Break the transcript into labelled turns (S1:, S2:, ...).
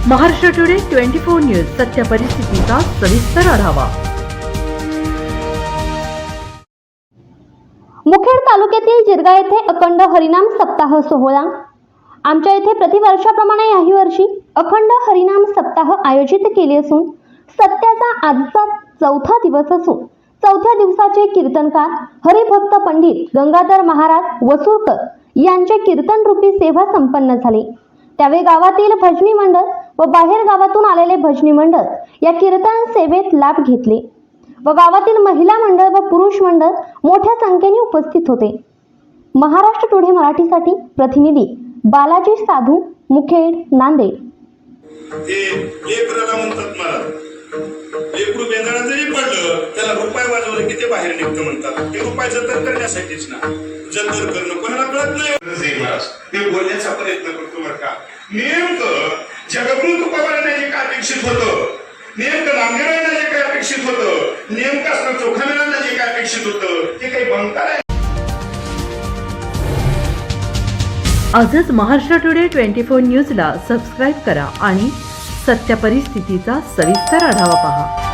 S1: Maharashtra today 24 news सत्य परिस्थितीचा सविस्तर आढावा।
S2: मुखेड तालुक्यातील जिरगा येथे अखंड हरिनाम सप्ताह सोहळा। आमच्या येथे प्रतिवर्षाप्रमाणे याही वर्षी अखंड हरिनाम सप्ताह आयोजित केले असून सत्याचा आजचा चौथा दिवस असून चौथ्या दिवसाचे कीर्तनकार हरिभक्त पंडित गंगाधर महाराज वसुरकर यांचे कीर्तन रूपी सेवा संपन्न झाली। त्यावेळी गावातील भजनी मंडळ व बाहेर गावातून आलेले भजनी मंडळ या कीर्तन सेवेत लाभ घेतले व गावातील महिला मंडळ व पुरुष मंडळ मोठ्या संख्येने उपस्थित होते। महाराष्ट्र टुडे मराठीसाठी प्रतिनिधी बालाजी साधू, मुखेड, नांदेड।
S3: हे लेकराला म्हणतात मला लेकरू बेंदाळा जरी पडलं त्याला रुपये वाजवलं की ते बाहेर निघतं म्हणतात। ते रुपये जतन करण्यासाठीच ना, जतन करणं कोणाला कळत नाही। ते बोलण्याचा प्रयत्न करतो बरं का। नेमकं जगभरून तुका बनण्याचे काय अपेक्षित होतं, नेमकं नामदेवांना जे काय अपेक्षित होतं, नेमकं असं चोखामेळांना जे काय अपेक्षित होतं ते काही बंकार आहे।
S1: आजच महाराष्ट्र टुडे 24 न्यूजला सबस्क्राईब करा आणि सत्य परिस्थितीचा सविस्तर आढावा पहा।